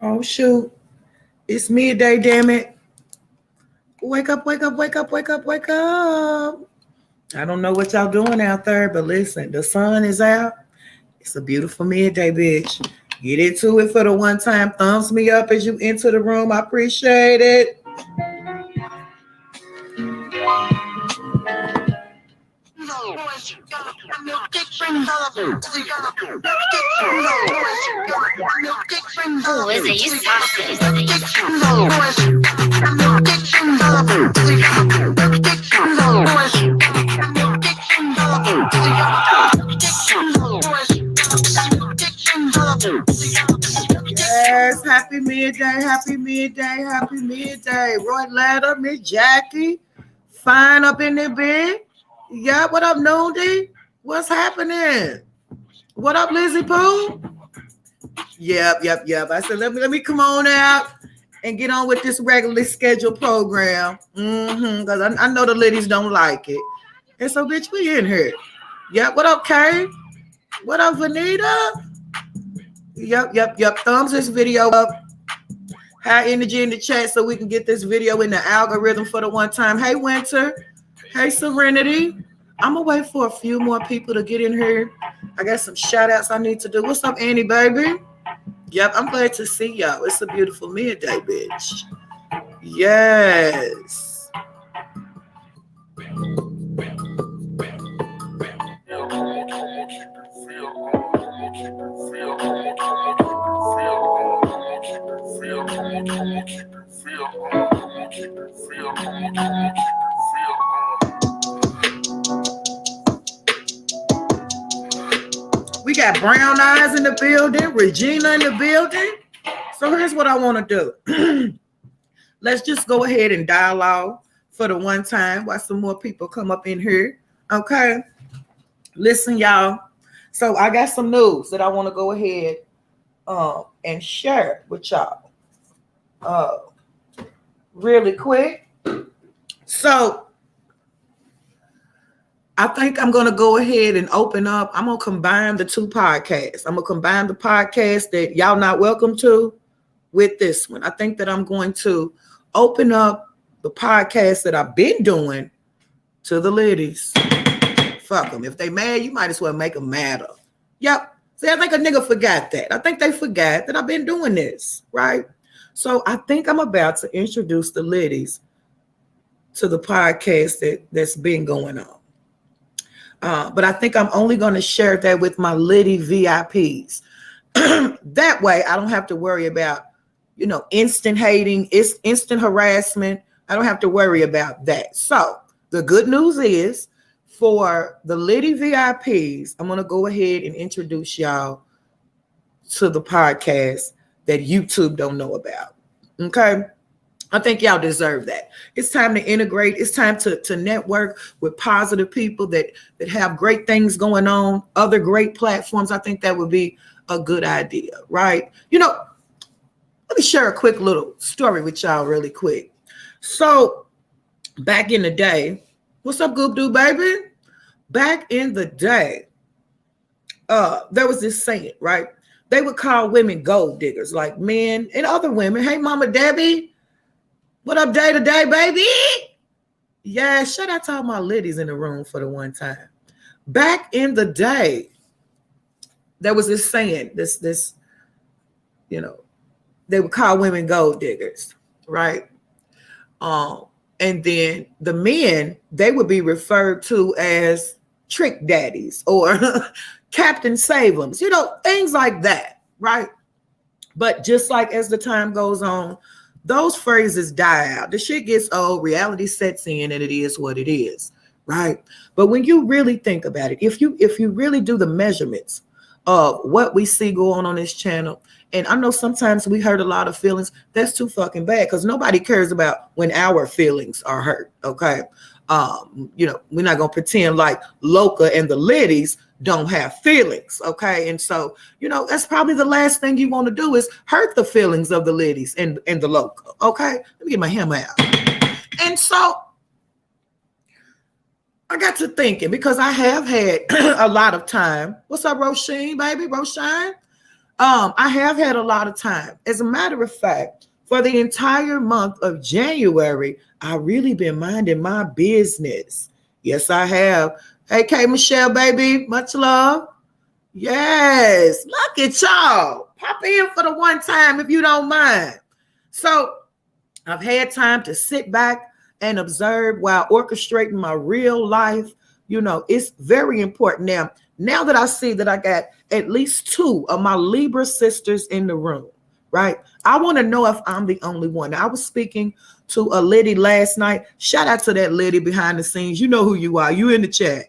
Oh shoot. It's midday, damn it. Wake up, wake up, wake up, wake up, wake up. I don't know what y'all doing out there, but listen, the sun is out. It's a beautiful midday, bitch. Get into it for the one time. Thumbs me up as you enter the room. I appreciate it. Oh, is it? You saucy. Yes, happy midday, happy midday, happy midday. Roy Ladder, Miss Jackie, fine up in the bed. Yeah, what up, Noondy? What's happening? What up, Lizzie Pooh? Yep. I said, let me come on out and get on with this regularly scheduled program. Because I know the ladies don't like it. And so, bitch, we in here. Yep, what up, Kay? What up, Vanita? Yep. Thumbs this video up. High energy in the chat so we can get this video in the algorithm for the one time. Hey, Winter. Hey, Serenity. I'm going to wait for a few more people to get in here. I got some shout outs I need to do. What's up, Annie, baby? Yep, I'm glad to see y'all. It's a beautiful midday, bitch. Yes. We got Brown Eyes in the building, Regina in the building. So here's what I want to do. Let's just go ahead and dialogue for the one time while some more people come up in here. Okay. Listen, y'all. So I got some news that I want to go ahead and share with y'all really quick. So I think I'm going to go ahead and open up. I'm going to combine the two podcasts. I'm going to combine the podcast that y'all not welcome to with this one. I think that I'm going to open up the podcast that I've been doing to the ladies. Fuck them. If they mad, you might as well make them madder. Yep. See, I think a nigga forgot that. I think they forgot that I've been doing this, right? So I think I'm about to introduce the ladies to the podcast that's been going on. But I think I'm only going to share that with my Liddy VIPs. That way, I don't have to worry about, instant hating, instant harassment. I don't have to worry about that. So the good news is for the Liddy VIPs, I'm going to go ahead and introduce y'all to the podcast that YouTube don't know about. Okay. I think y'all deserve that. It's time to integrate. It's time to network with positive people that have great things going on, other great platforms. I think that would be a good idea, right? Let me share a quick little story with y'all really quick. So back in the day, what's up, Goop Doo, baby? Back in the day, there was this saying, right? They would call women gold diggers, like men and other women. Hey, Mama Debbie. What up, day to day, baby? Yeah, shout out to all my ladies in the room for the one time. Back in the day, there was this saying, they would call women gold diggers, right? And then the men, they would be referred to as trick daddies or Captain Save-ems, things like that, right? But just like as the time goes on, those phrases die out. The shit gets old, reality sets in, and it is what it is, right? But when you really think about it, if you really do the measurements of what we see going on this channel, and I know sometimes we hurt a lot of feelings, that's too fucking bad because nobody cares about when our feelings are hurt, okay? We're not going to pretend like Loca and the ladies don't have feelings, okay? And so, that's probably the last thing you want to do is hurt the feelings of the ladies and the Loca, okay? Let me get my hammer out. And so I got to thinking because I have had a lot of time. What's up, Roisin, baby? Roisin? I have had a lot of time. As a matter of fact, for the entire month of January, I really been minding my business. Yes, I have. Hey, K Michelle, baby, much love. Yes, look at y'all. Pop in for the one time if you don't mind. So I've had time to sit back and observe while orchestrating my real life. It's very important. Now that I see that I got at least two of my Libra sisters in the room, right? I want to know if I'm the only one. I was speaking to a lady last night. Shout out to that lady behind the scenes. You know who you are. You in the chat.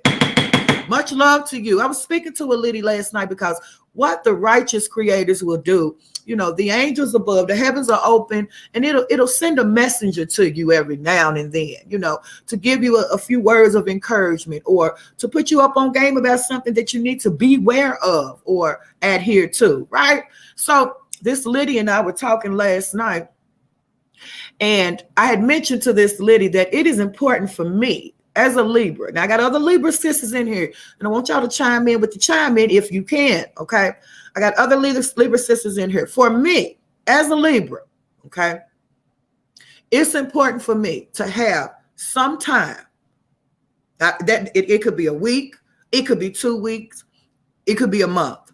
Much love to you. I was speaking to a lady last night because what the righteous creators will do, the angels above, the heavens are open, and it'll send a messenger to you every now and then, to give you a few words of encouragement or to put you up on game about something that you need to beware of or adhere to, right? So this lady and I were talking last night, and I had mentioned to this lady that it is important for me as a Libra. Now I got other Libra sisters in here, and I want y'all to chime in if you can, okay? I got other Libra sisters in here. For me, as a Libra, okay, it's important for me to have some time. That it could be a week, it could be 2 weeks, it could be a month.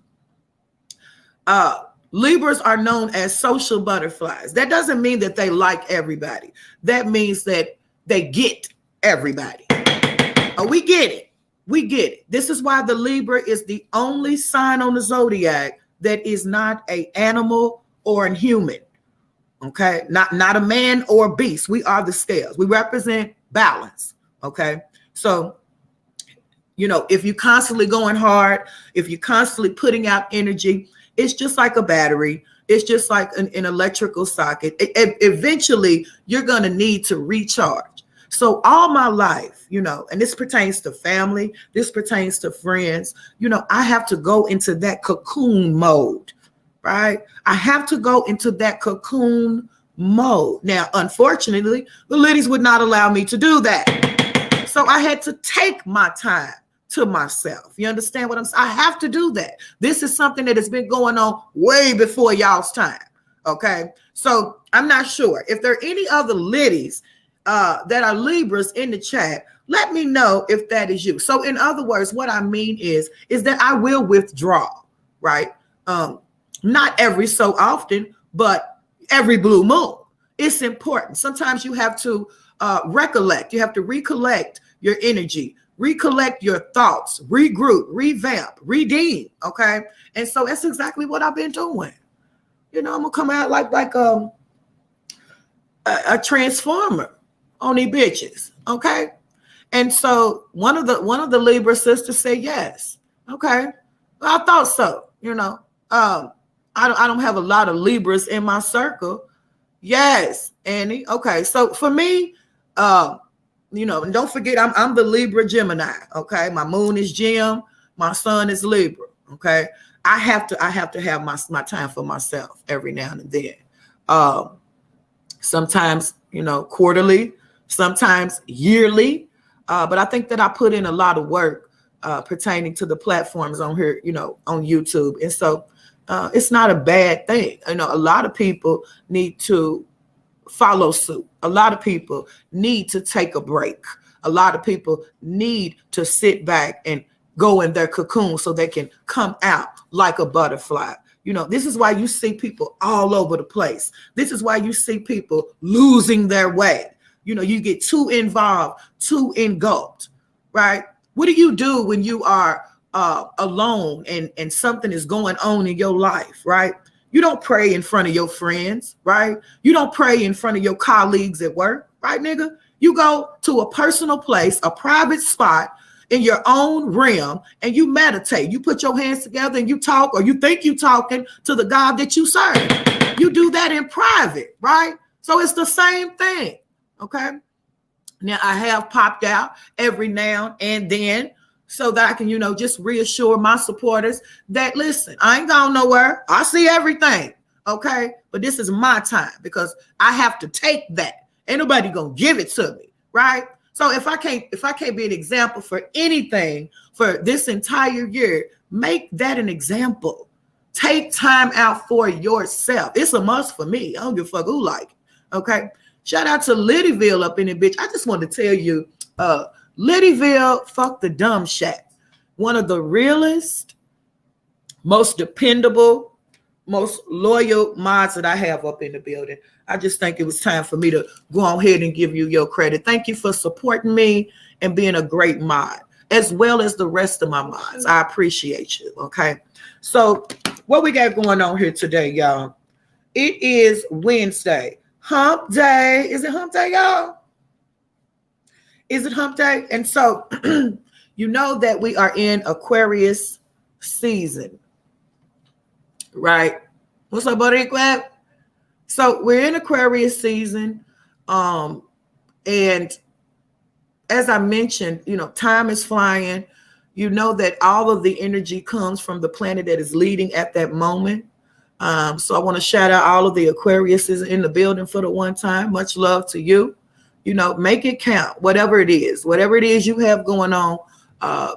Libras are known as social butterflies. That doesn't mean that they like everybody. That means that they get everybody. Oh, we get it. We get it. This is why the Libra is the only sign on the zodiac that is not an animal or a human. Okay, not a man or a beast. We are the scales. We represent balance. Okay, so if you're constantly going hard, if you're constantly putting out energy, it's just like a battery. It's just like an electrical socket. Eventually, you're going to need to recharge. So all my life, and this pertains to family, this pertains to friends, I have to go into that cocoon mode, right? I have to go into that cocoon mode. Now, unfortunately, the ladies would not allow me to do that. So I had to take my time to myself. You understand what I'm saying? I have to do that. This is something that has been going on way before y'all's time. Okay. So I'm not sure if there are any other ladies that are Libras in the chat. Let me know if that is you. So in other words, what I mean is that I will withdraw, right? Not every so often, but every blue moon. It's important. Sometimes you have to recollect. You have to recollect your energy, recollect your thoughts, regroup, revamp, redeem. Okay. And so that's exactly what I've been doing. I'm gonna come out like a transformer on these bitches. Okay. And so one of the Libra sisters said yes. Okay. Well, I thought so. I don't have a lot of Libras in my circle. Yes, Annie. Okay. So for me, and don't forget, I'm the Libra Gemini. Okay. My moon is Gem. My sun is Libra. Okay. I have to have my time for myself every now and then. Sometimes, quarterly, sometimes yearly. But I think that I put in a lot of work pertaining to the platforms on here, on YouTube. And so it's not a bad thing. A lot of people need to follow suit. A lot of people need to take a break. A lot of people need to sit back and go in their cocoon so they can come out like a butterfly. This is why you see people all over the place. This is why you see people losing their way. You get too involved, too engulfed, right? What do you do when you are alone and something is going on in your life, right? You don't pray in front of your friends, right? You don't pray in front of your colleagues at work, right, nigga? You go to a personal place, a private spot in your own realm, and you meditate. You put your hands together and you talk, or you think you talking to the God that you serve. You do that in private, right? So it's the same thing, okay? Now, I have popped out every now and then so that I can, just reassure my supporters that, listen, I ain't going nowhere. I see everything, okay? But this is my time because I have to take that. Ain't nobody going to give it to me, right? So if I can't be an example for anything for this entire year, make that an example. Take time out for yourself. It's a must for me. I don't give a fuck who like it. Okay. Shout out to Liddyville up in it, bitch. I just wanted to tell you, Liddyville, fuck the dumb shack. One of the realest, most dependable, most loyal mods that I have up in the building. I just think it was time for me to go ahead and give you your credit. Thank you for supporting me and being a great mod, as well as the rest of my mods. I appreciate you, okay? So what we got going on here today, y'all? It is Wednesday. Hump day. Is it hump day, y'all? Is it hump day? And so you know that we are in Aquarius season, right? What's up, buddy? So we're in Aquarius season. And as I mentioned, you know, time is flying. You know that all of the energy comes from the planet that is leading at that moment. So I want to shout out all of the Aquariuses in the building for the one time. Much love to you. You know, make it count, whatever it is you have going on,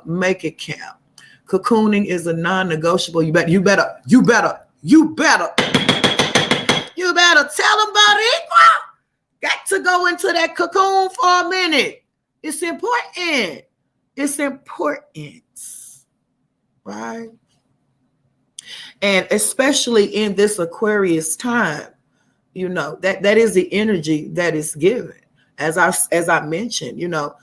make it count. Cocooning is a non-negotiable. You better tell them about it. Got to go into that cocoon for a minute. It's important. It's important, right? And especially in this Aquarius time, you know, that is the energy that is given. As I mentioned, you know,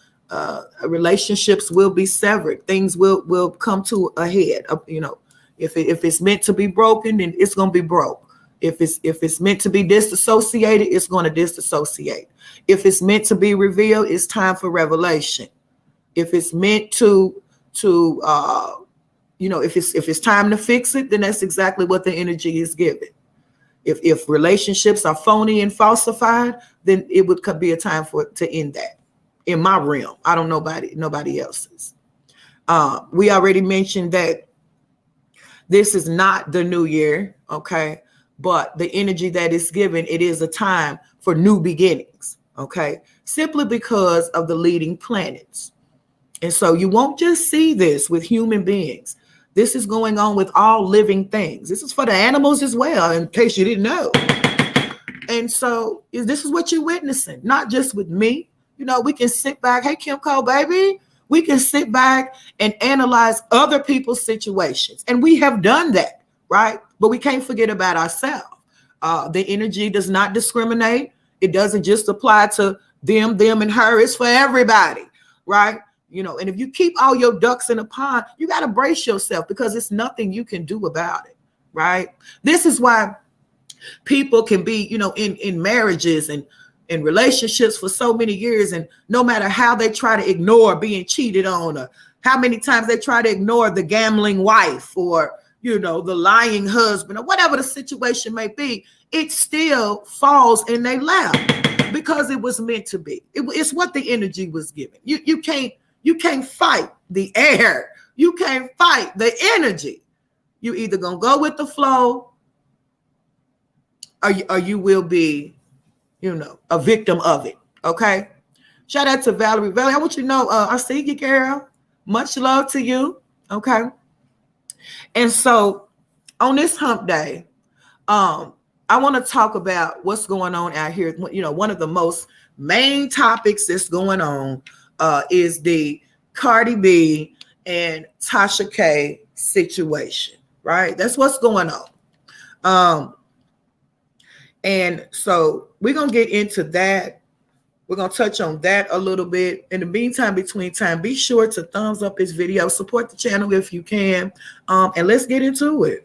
relationships will be severed. Things will come to a head. You know, if it's meant to be broken, then it's gonna be broke. If it's meant to be disassociated, it's going to disassociate. If it's meant to be revealed, it's time for revelation. If it's meant to you know, if it's time to fix it, then that's exactly what the energy is giving. If relationships are phony and falsified, then it would be a time for it to end that. In my realm, I don't know nobody else's. We already mentioned that this is not the new year, okay? But the energy that is given, it is a time for new beginnings, okay? Simply because of the leading planets. And so you won't just see this with human beings. This is going on with all living things. This is for the animals as well, in case you didn't know. And so this is what you're witnessing, not just with me. You know, we can sit back. Hey, Kim Cole, baby. We can sit back and analyze other people's situations. And we have done that, right? But we can't forget about ourselves. The energy does not discriminate. It doesn't just apply to them, and her. It's for everybody, right? You know, and if you keep all your ducks in a pond, you got to brace yourself because it's nothing you can do about it, right? This is why people can be, you know, in marriages and in relationships for so many years, and no matter how they try to ignore being cheated on, or how many times they try to ignore the gambling wife, or, you know, the lying husband, or whatever the situation may be, it still falls in their lap because it was meant to be. It's what the energy was given. You can't fight the air. You can't fight the energy. You either gonna go with the flow, or you will be, you know, a victim of it. Okay. Shout out to Valerie. Valerie, I want you to know, I see you, girl. Much love to you. Okay. And so on this hump day, I want to talk about what's going on out here. You know, one of the most main topics that's going on is the Cardi B and Tasha K situation, right? That's what's going on. And so we're going to get into that. We're going to touch on that a little bit. In the meantime, between time, be sure to thumbs up this video, support the channel if you can, and let's get into it.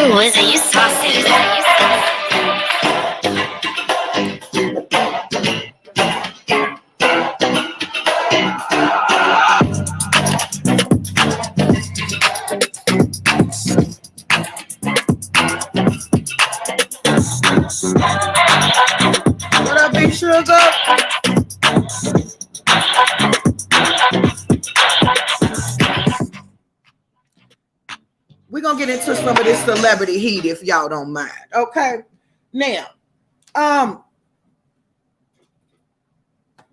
Ooh, is it you saucy? What up, Big Sugar? We're going to get into some of this celebrity heat if y'all don't mind. Okay. Now,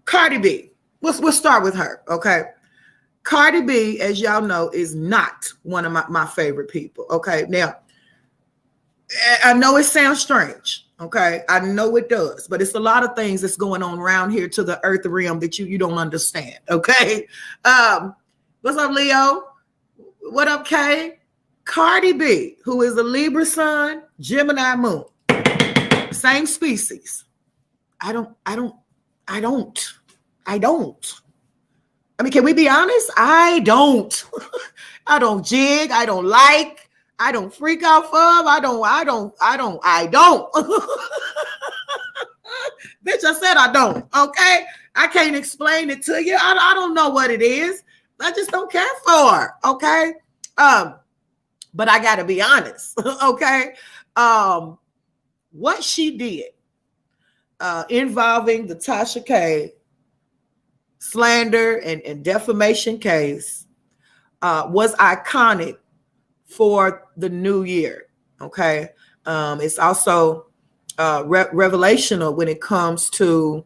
Cardi B. We'll start with her. Okay. Cardi B, as y'all know, is not one of my favorite people. Okay. Now, I know it sounds strange. Okay. I know it does, but it's a lot of things that's going on around here to the earth realm that you don't understand. Okay. What's up, Leo? What up, Kay? Cardi B, who is a Libra sun, Gemini moon, same species. I don't. I mean, can we be honest? I don't. I don't jig. I don't like. I don't freak out of. I don't. Bitch, I said I don't. Okay. I can't explain it to you. I don't know what it is. I just don't care for it. Okay. But I gotta be honest. Okay. What she did involving the Tasha K slander and defamation case was iconic for the new year. Okay. It's also revelational when it comes to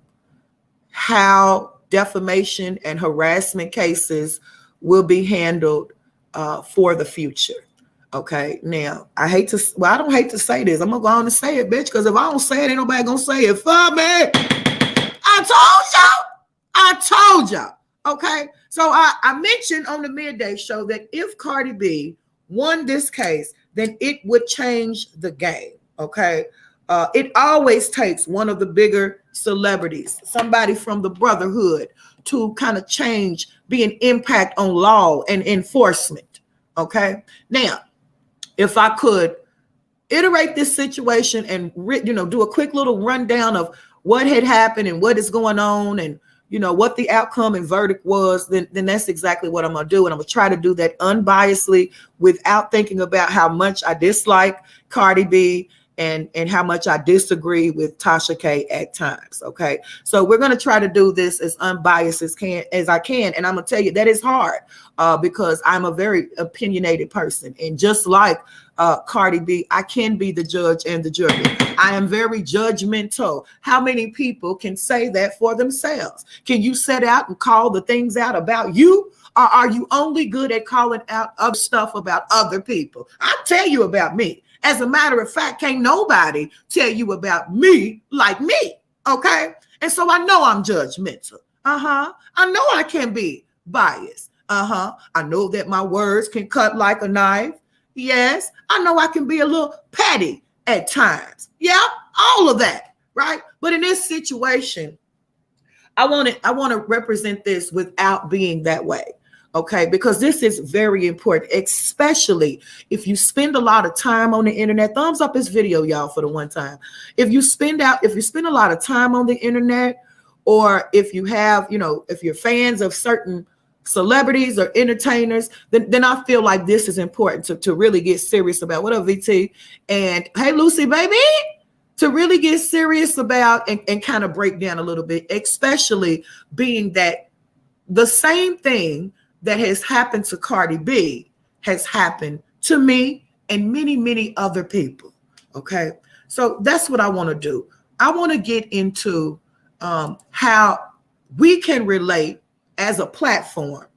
how defamation and harassment cases will be handled for the future. Okay. Now, I don't hate to say this. I'm going to go on and say it, bitch, because if I don't say it, ain't nobody going to say it for me. I told y'all. Okay. So I mentioned on the midday show that if Cardi B won this case, then it would change the game. Okay. It always takes one of the bigger celebrities, somebody from the brotherhood, to kind of be an impact on law and enforcement. Okay. Now, if I could iterate this situation and do a quick little rundown of what had happened and what is going on and what the outcome and verdict was, then that's exactly what I'm going to do. And I'm going to try to do that unbiasedly without thinking about how much I dislike Cardi B and how much I disagree with Tasha K at times. Okay. So we're going to try to do this as unbiased as I can. And I'm going to tell you that is hard because I'm a very opinionated person. And just like Cardi B, I can be the judge and the jury. I am very judgmental. How many people can say that for themselves? Can you set out and call the things out about you? Or are you only good at calling out other stuff about other people? I'll tell you about me. As a matter of fact, can't nobody tell you about me like me. Okay. And so I know I'm judgmental. I know I can be biased. I know that my words can cut like a knife. Yes. I know I can be a little petty at times. Yeah. All of that. Right. But in this situation, I want to represent this without being that way. Okay, because this is very important, especially if you spend a lot of time on the internet. Thumbs up this video, y'all, for the one time. If you spend a lot of time on the internet, or if you have, if you're fans of certain celebrities or entertainers, then I feel like this is important to really get serious about. What up, VT? And hey, Lucy, baby, to really get serious about and kind of break down a little bit, especially being that the same thing that has happened to Cardi B has happened to me and many, many other people. Okay. So that's what I want to do. I want to get into how we can relate as a platform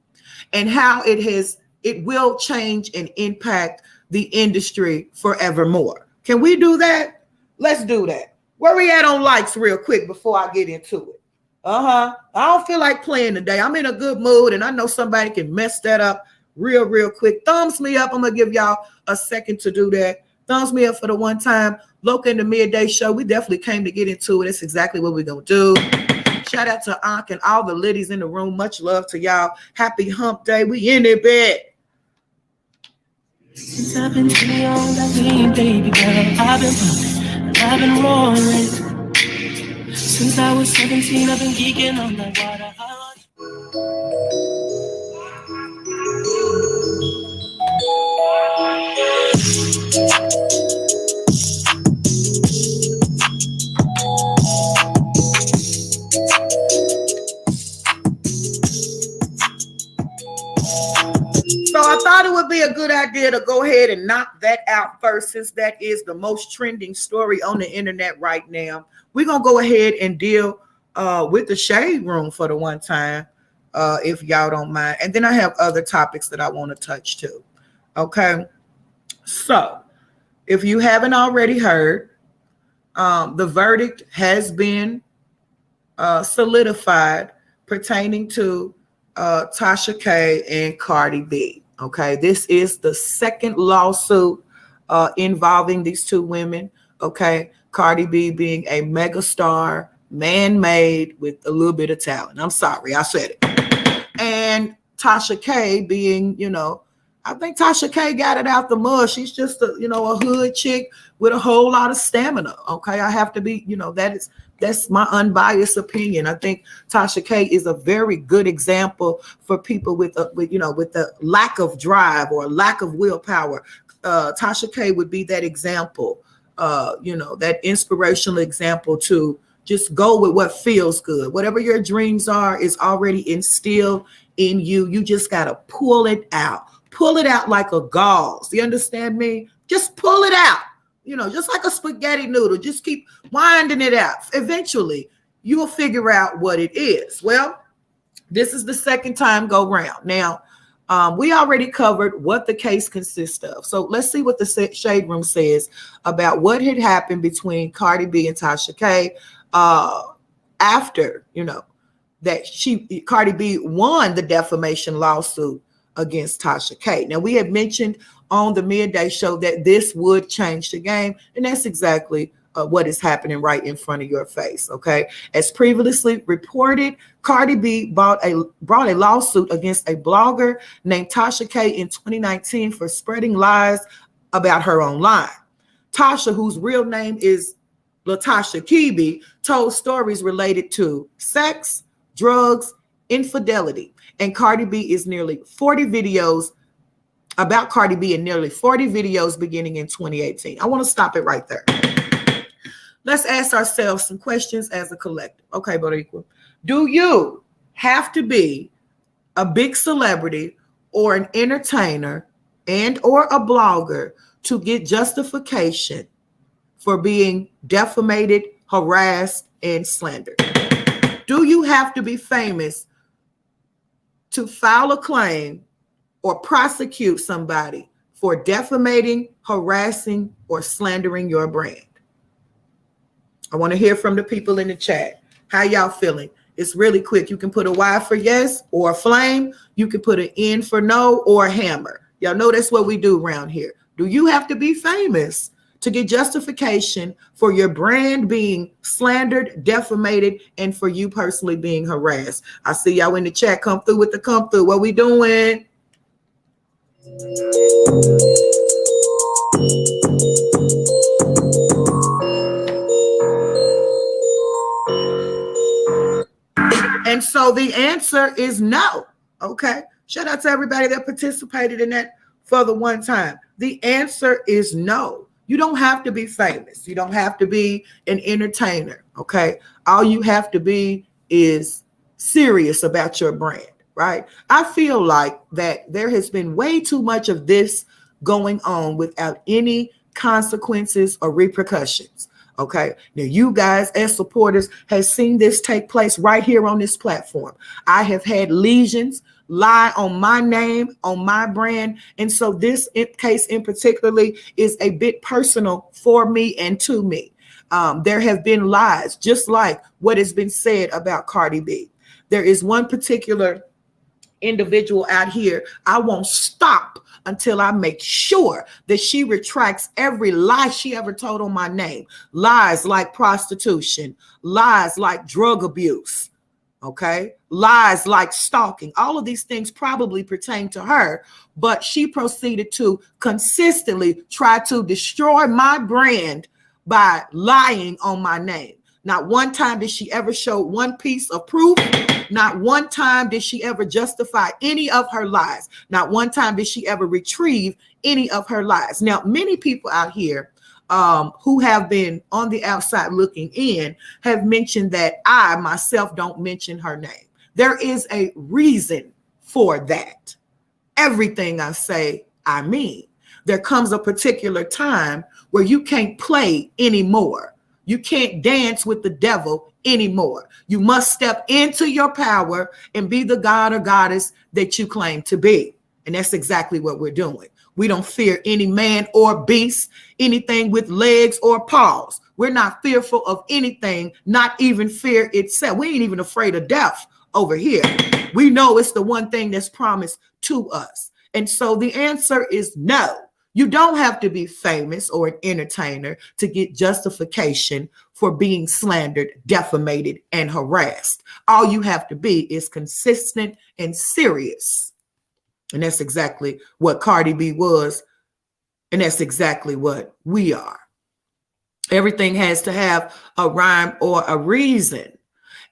and how it will change and impact the industry forevermore. Can we do that? Let's do that. Where we at on likes real quick before I get into it? I don't feel like playing today. I'm in a good mood, and I know somebody can mess that up real quick. Thumbs me up. I'm going to give y'all a second to do that. Thumbs me up for the one time. Loca and the Midday Show. We definitely came to get into it. That's exactly what we're going to do. Shout out to Ankh and all the ladies in the room. Much love to y'all. Happy hump day. We in it, bed. Since I've been too young, that mean, baby girl, I've been rolling. Since I was 17, I've been geeking on that water. So I thought it would be a good idea to go ahead and knock that out first, since that is the most trending story on the internet right now. We're going to go ahead and deal with the shade room for the one time. if y'all don't mind. And then I have other topics that I want to touch too. Okay. So if you haven't already heard, the verdict has been solidified pertaining to Tasha K and Cardi B. Okay, this is the second lawsuit involving these two women. Okay, Cardi B being a megastar, man-made with a little bit of talent. I'm sorry, I said it. And Tasha K being, I think Tasha K got it out the mud. She's just a hood chick with a whole lot of stamina. Okay, I have to be, that's my unbiased opinion. I think Tasha K is a very good example for people with the lack of drive or lack of willpower. Tasha K would be that example, that inspirational example to just go with what feels good. Whatever your dreams are is already instilled in you. You just got to pull it out. Pull it out like a gauze. You understand me? Just pull it out. Just like a spaghetti noodle. Just keep winding it out. Eventually, you'll figure out what it is. Well, this is the second time go round. Now, we already covered what the case consists of. So let's see what the Shade Room says about what had happened between Cardi B and Tasha K after, that Cardi B won the defamation lawsuit against Tasha K. Now, we have mentioned on the Midday Show that this would change the game, and that's exactly what is happening right in front of your face, okay? As previously reported, Cardi B brought a lawsuit against a blogger named Tasha K in 2019 for spreading lies about her online. Tasha, whose real name is Latasha Kibi, told stories related to sex, drugs, infidelity, and Cardi B is nearly 40 videos about Cardi B and nearly 40 videos beginning in 2018. I want to stop it right there. Let's ask ourselves some questions as a collective. Okay, Boricua. Do you have to be a big celebrity or an entertainer and or a blogger to get justification for being defamated, harassed, and slandered? Do you have to be famous to file a claim or prosecute somebody for defamating, harassing, or slandering your brand? I want to hear from the people in the chat. How y'all feeling? It's really quick. You can put a Y for yes or a flame. You can put an N for no or a hammer. Y'all know that's what we do around here. Do you have to be famous to get justification for your brand being slandered, defamated, and for you personally being harassed? I see y'all in the chat. Come through with the come through. What we doing? And so the answer is no. Okay. Shout out to everybody that participated in that for the one time. The answer is no. You don't have to be famous. You don't have to be an entertainer. Okay. All you have to be is serious about your brand, right? I feel like that there has been way too much of this going on without any consequences or repercussions. Okay. Now, you guys as supporters have seen this take place right here on this platform. I have had legions lie on my name, on my brand. And so this case in particularly is a bit personal for me and to me. There have been lies, just like what has been said about Cardi B. There is one particular individual out here. I won't stop until I make sure that she retracts every lie she ever told on my name. Lies like prostitution, lies like drug abuse, okay? Lies like stalking. All of these things probably pertain to her, but she proceeded to consistently try to destroy my brand by lying on my name. Not one time did she ever show one piece of proof. Not one time did she ever justify any of her lies. Not one time did she ever retrieve any of her lies. Now, many people out here who have been on the outside looking in have mentioned that I myself don't mention her name. There is a reason for that. Everything I say, I mean. There comes a particular time where you can't play anymore. You can't dance with the devil anymore. You must step into your power and be the god or goddess that you claim to be. And that's exactly what we're doing. We don't fear any man or beast, anything with legs or paws. We're not fearful of anything, not even fear itself. We ain't even afraid of death over here. We know it's the one thing that's promised to us. And so the answer is no. You don't have to be famous or an entertainer to get justification for being slandered, defamated, and harassed. All you have to be is consistent and serious. And that's exactly what Cardi B was. And that's exactly what we are. Everything has to have a rhyme or a reason.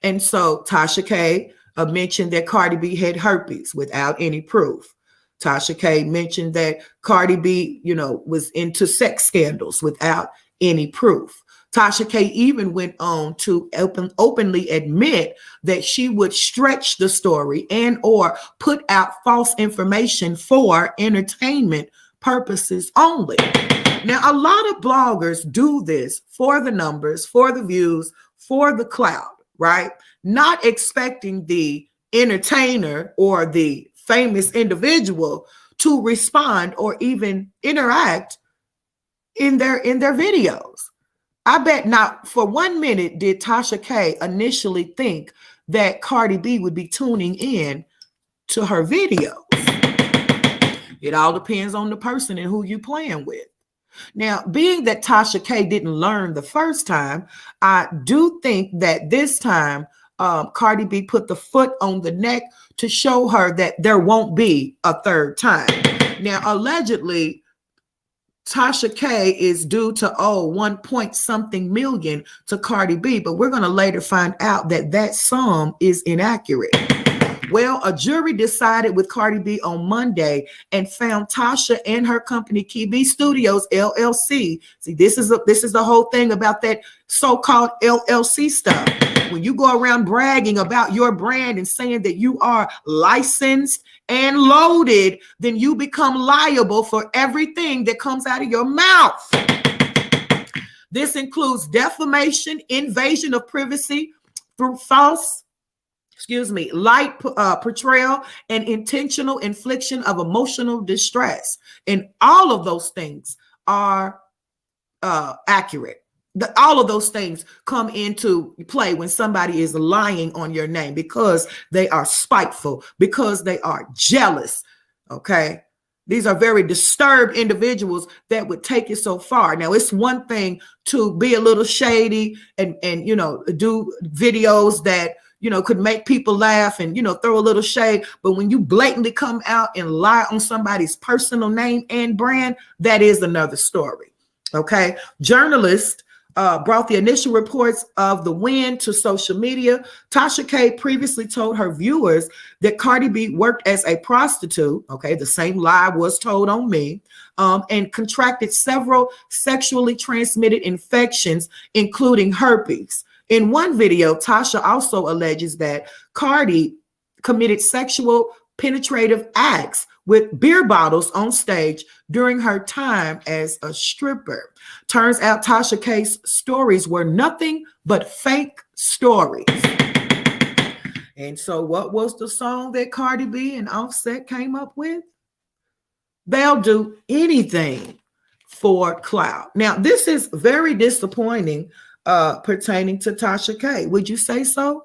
And so Tasha K mentioned that Cardi B had herpes without any proof. Tasha K mentioned that Cardi B, was into sex scandals without any proof. Tasha K even went on to openly admit that she would stretch the story and or put out false information for entertainment purposes only. Now, a lot of bloggers do this for the numbers, for the views, for the clout, right? Not expecting the entertainer or the famous individual to respond or even interact in their videos. I bet not for 1 minute did Tasha K initially think that Cardi B would be tuning in to her videos. It all depends on the person and who you playing with. Now, being that Tasha K didn't learn the first time, I do think that this time Cardi B put the foot on the neck to show her that there won't be a third time. Now, allegedly, Tasha K is due to owe 1 point something million to Cardi B, but we're going to later find out that that sum is inaccurate. Well, a jury decided with Cardi B on Monday and found Tasha and her company KB Studios LLC. See, this is the whole thing about that so-called LLC stuff. When you go around bragging about your brand and saying that you are licensed and loaded, then you become liable for everything that comes out of your mouth. This includes defamation, invasion of privacy through false light portrayal, and intentional infliction of emotional distress. And all of those things are accurate. All of those things come into play when somebody is lying on your name because they are spiteful, because they are jealous. Okay. These are very disturbed individuals that would take it so far. Now, it's one thing to be a little shady and do videos that could make people laugh and, throw a little shade. But when you blatantly come out and lie on somebody's personal name and brand, that is another story. Okay. Journalists brought the initial reports of the win to social media. Tasha K previously told her viewers that Cardi B worked as a prostitute. Okay. The same lie was told on me. And contracted several sexually transmitted infections, including herpes. In one video, Tasha also alleges that Cardi committed sexual penetrative acts with beer bottles on stage during her time as a stripper. Turns out Tasha K's stories were nothing but fake stories. And so what was the song that Cardi B and Offset came up with? They'll do anything for clout. Now, this is very disappointing pertaining to Tasha K. Would you say so?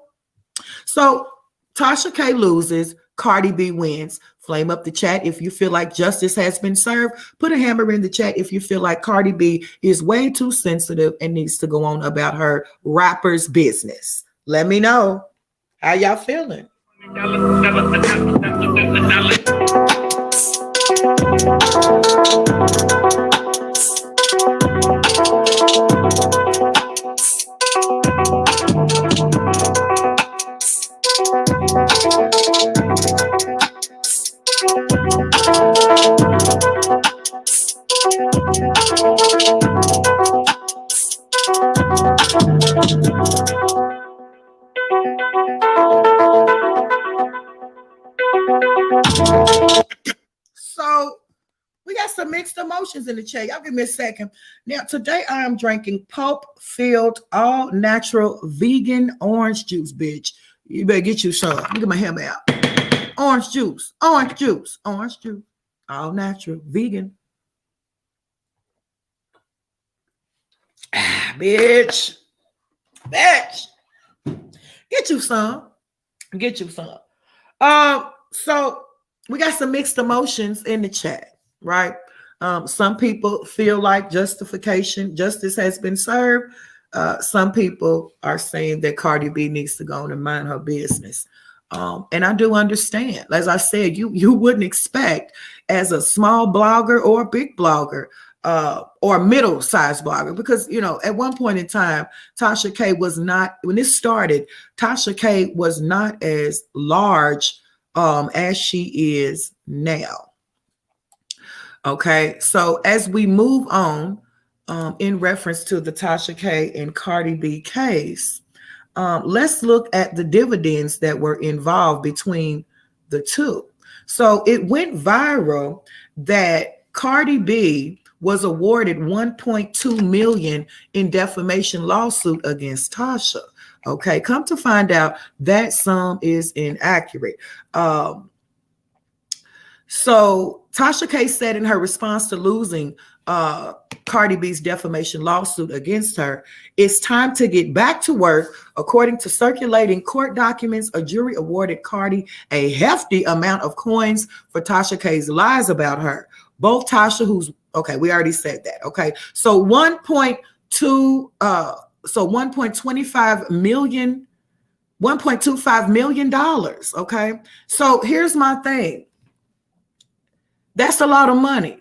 So Tasha K loses, Cardi B wins. Flame up the chat if you feel like justice has been served. Put a hammer in the chat if you feel like Cardi B is way too sensitive and needs to go on about her rapper's business. Let me know. How y'all feeling? mixed emotions in the chat. Y'all give me a second. Now, today I am drinking pulp-filled, all-natural vegan orange juice, bitch. You better get you some. Look at my hair out. Orange juice, orange juice, orange juice. All natural, vegan. Bitch. Bitch. Get you some. Get you some. So we got some mixed emotions in the chat, right? Some people feel like justice has been served. Some people are saying that Cardi B needs to go on and mind her business. And I do understand. As I said, you wouldn't expect as a small blogger or a big blogger or a middle-sized blogger, because, you know, at one point in time, Tasha K was not, when this started, Tasha K was not as large as she is now. Okay, so as we move on in reference to the Tasha K and Cardi B case, let's look at the dividends that were involved between the two. So it went viral that Cardi B was awarded $1.2 million in defamation lawsuit against Tasha. Okay, come to find out that sum is inaccurate. So Tasha K said in her response to losing Cardi B's defamation lawsuit against her, it's time to get back to work. According to circulating court documents, a jury awarded Cardi a hefty amount of coins for Tasha K's lies about her. Both Tasha, who's, okay, we already said that. Okay, so 1.25 million. Okay, so here's my thing. That's a lot of money.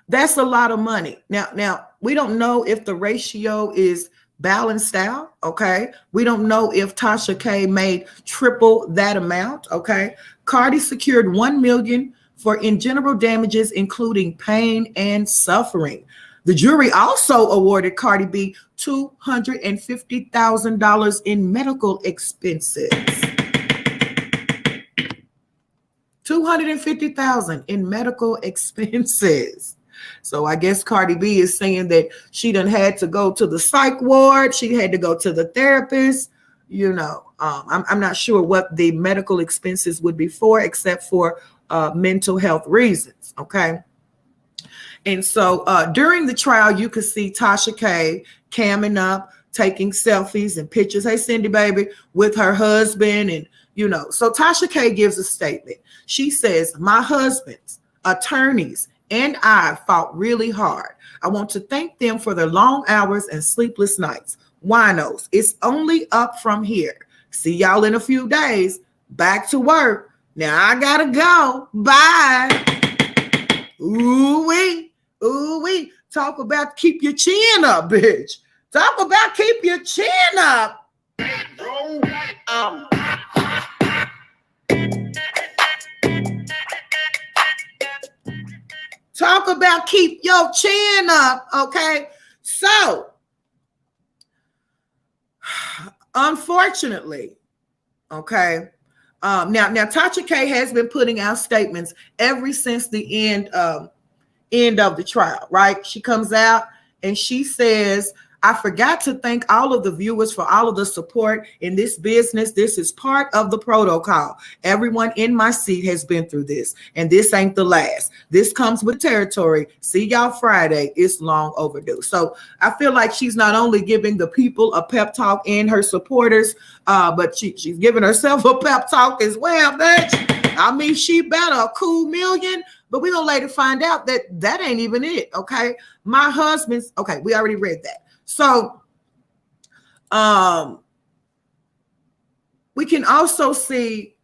That's a lot of money. Now we don't know if the ratio is balanced out. Okay, we don't know if Tasha K made triple that amount. Okay, Cardi secured $1 million for in general damages, including pain and suffering. The jury also awarded Cardi B $250,000 in medical expenses. $250,000 in medical expenses. So I guess Cardi B is saying that she done had to go to the psych ward. She had to go to the therapist. You know, I'm not sure what the medical expenses would be for, except for mental health reasons. Okay. And so during the trial, you could see Tasha K camming up, taking selfies and pictures. Hey, Cindy, baby, with her husband. And, you know, so Tasha K gives a statement. She says, my husband's attorneys and I fought really hard. I want to thank them for their long hours and sleepless nights. Winos, it's only up from here. See y'all in a few days. Back to work. Now I gotta go. Bye. Ooh-wee. Ooh-wee. Talk about keep your chin up, bitch. Talk about keep your chin up. Talk about keep your chin up, okay? So, unfortunately, okay, now Tasha K has been putting out statements ever since the end of the trial, right? She comes out and she says, I forgot to thank all of the viewers for all of the support in this business. This is part of the protocol. Everyone in my seat has been through this, and this ain't the last. This comes with territory. See y'all Friday. It's long overdue. So I feel like she's not only giving the people a pep talk and her supporters, but she's giving herself a pep talk as well, bitch. I mean, she better a cool million, but we're going to later find out that that ain't even it, okay? My husband's, okay, we already read that. So we can also see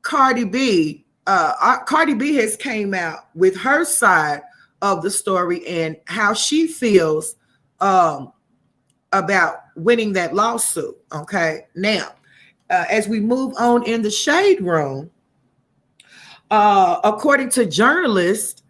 Cardi B. Cardi B has came out with her side of the story and how she feels about winning that lawsuit. Okay, now as we move on in the shade room, according to journalist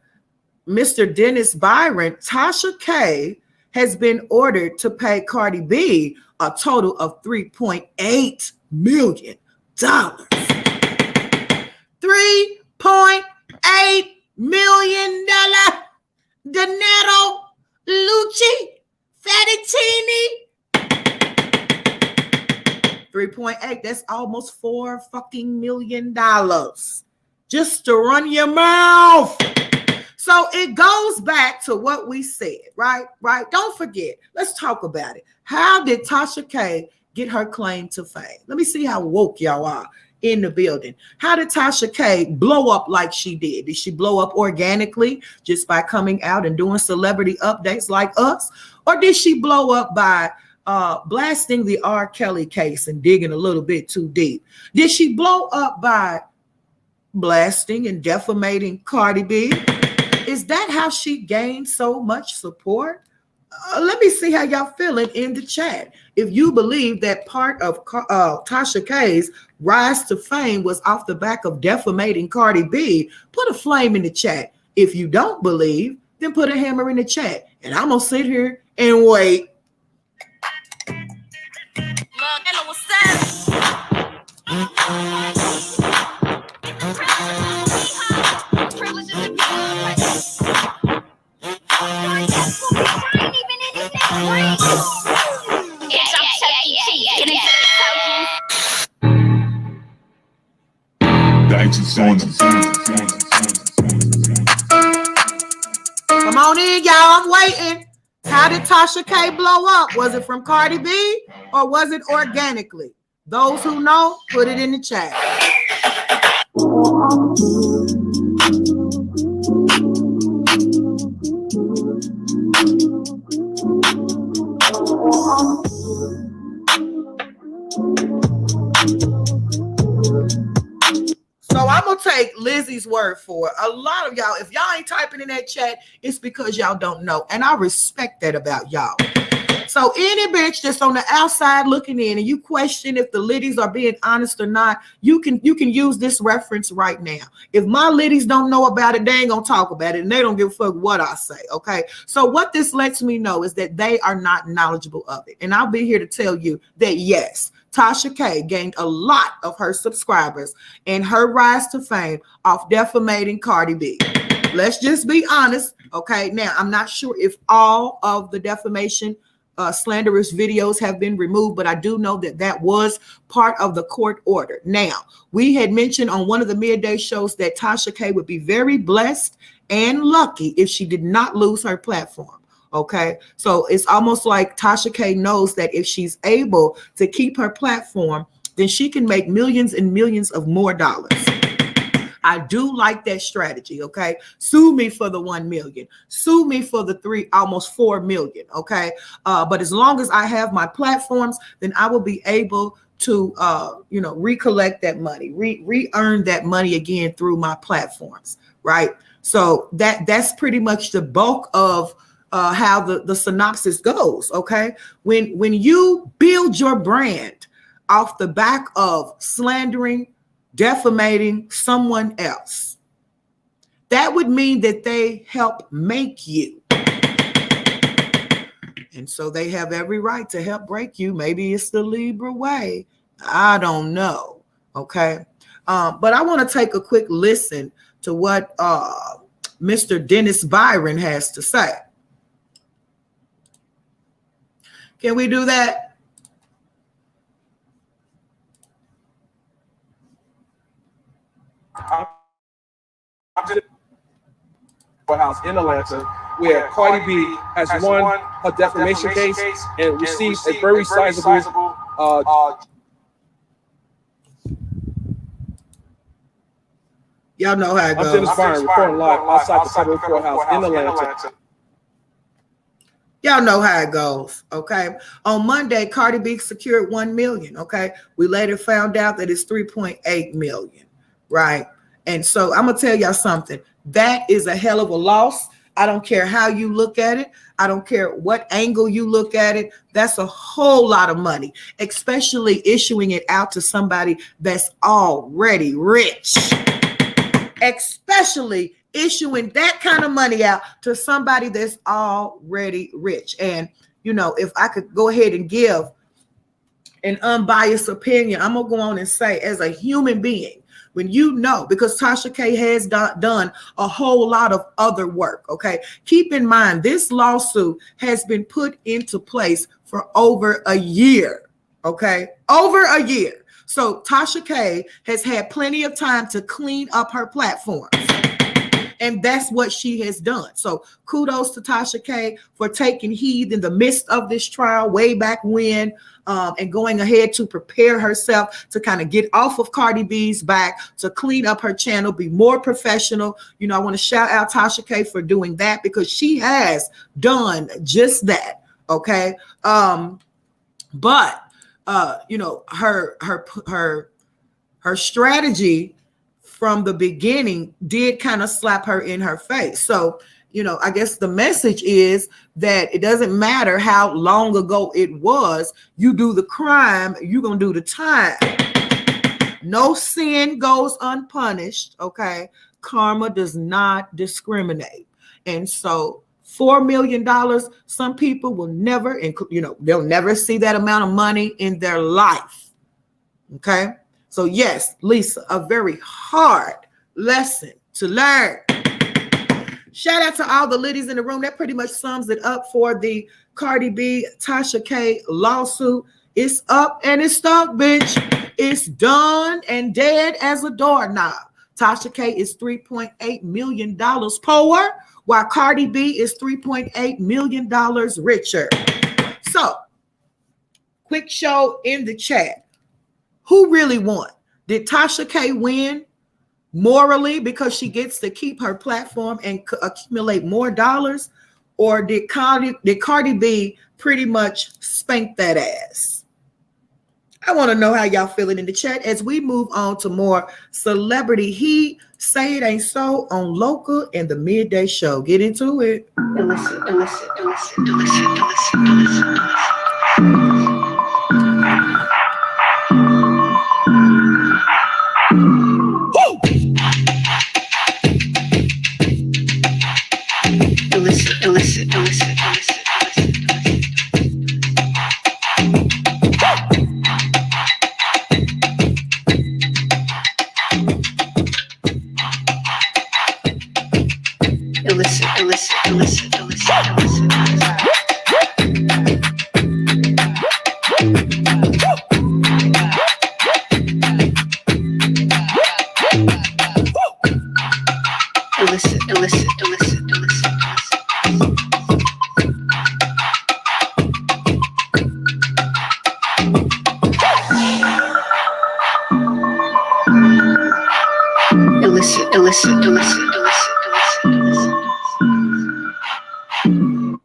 Mr. Dennis Byron, Tasha K has been ordered to pay Cardi B a total of $3.8 million. $3.8 million. The 3.8. That's almost $4 fucking million just to run your mouth. So it goes back to what we said, right? Don't forget. Let's talk about it. How did Tasha K get her claim to fame? Let me see how woke y'all are in the building. How did Tasha K blow up like she did? Did she blow up organically just by coming out and doing celebrity updates like us? Or did she blow up by blasting the R. Kelly case and digging a little bit too deep? Did she blow up by blasting and defamating Cardi B? Is that how she gained so much support? Let me see how y'all feeling in the chat. If you believe that part of Tasha K's rise to fame was off the back of defamating Cardi B, put a flame in the chat. If you don't believe, then put a hammer in the chat. And I'm going to sit here and wait. Hello, what's Come on in, y'all. I'm waiting. How did Tasha K blow up? Was it from Cardi B or was it organically? Those who know, put it in the chat. So I'm going to take Lizzie's word for it. A lot of y'all, if y'all ain't typing in that chat, it's because y'all don't know. And I respect that about y'all. So any bitch that's on the outside looking in and you question if the liddies are being honest or not, you can use this reference right now. If my liddies don't know about it, they ain't going to talk about it and they don't give a fuck what I say, okay? So what this lets me know is that they are not knowledgeable of it. And I'll be here to tell you that yes, Tasha K gained a lot of her subscribers and her rise to fame off defamating Cardi B. Let's just be honest, okay? Now, I'm not sure if all of the defamation slanderous videos have been removed, but I do know that that was part of the court order. Now, we had mentioned on one of the midday shows that Tasha K would be very blessed and lucky if she did not lose her platform. Okay, so it's almost like Tasha K knows that if she's able to keep her platform, then she can make millions and millions of more dollars. I do like that strategy. Okay, sue me for the 1 million, sue me for the almost 4 million. Okay, but as long as I have my platforms, then I will be able to recollect that money, re-earn that money again through my platforms. Right. So that's pretty much the bulk of how the synopsis goes. Okay, when you build your brand off the back of slandering, defamating someone else, that would mean that they help make you, and so they have every right to help break you. Maybe it's the Libra way, I don't know. Okay, but I want to take a quick listen to what Mr. Dennis Byron has to say. Can we do that? House in Atlanta, where Cardi B has won her defamation case and received a very sizable. Y'all know how it goes. I'm Dennis Byron, reporting live outside the federal courthouse in Atlanta. Y'all know how it goes, okay? On Monday, Cardi B secured 1 million, okay? We later found out that it's 3.8 million, right? And so I'm gonna tell y'all something. That is a hell of a loss. I don't care how you look at it. I don't care what angle you look at it. That's a whole lot of money, especially issuing it out to somebody that's already rich. Especially issuing that kind of money out to somebody that's already rich. And, if I could go ahead and give an unbiased opinion, I'm going to go on and say, as a human being, when because Tasha K has done a whole lot of other work, okay? Keep in mind, this lawsuit has been put into place for over a year, Okay, over a year. So Tasha K has had plenty of time to clean up her platforms. And that's what she has done. So kudos to Tasha K for taking heed in the midst of this trial way back when, and going ahead to prepare herself to kind of get off of Cardi B's back, to clean up her channel, be more professional. You know, I want to shout out Tasha K for doing that, because she has done just that. Okay. But you know, her strategy from the beginning did kind of slap her in her face. So, you know, I guess the message is that it doesn't matter how long ago it was, you do the crime, you're going to do the time. No sin goes unpunished, okay? Karma does not discriminate. And so $4 million, some people will never, you know, they'll never see that amount of money in their life, okay? So yes, Lisa, a very hard lesson to learn. Shout out to all the ladies in the room. That pretty much sums it up for the Cardi B, Tasha K lawsuit. It's up and it's stuck, bitch. It's done and dead as a doorknob. Tasha K is $3.8 million poor, while Cardi B is $3.8 million richer. So, quick show in the chat. Who really won? Did Tasha K win morally because she gets to keep her platform and accumulate more dollars? Or did Cardi B pretty much spank that ass? I want to know how y'all feeling in the chat as we move on to more celebrity heat. Say It Ain't So on Loca and the Midday Show. Get into it.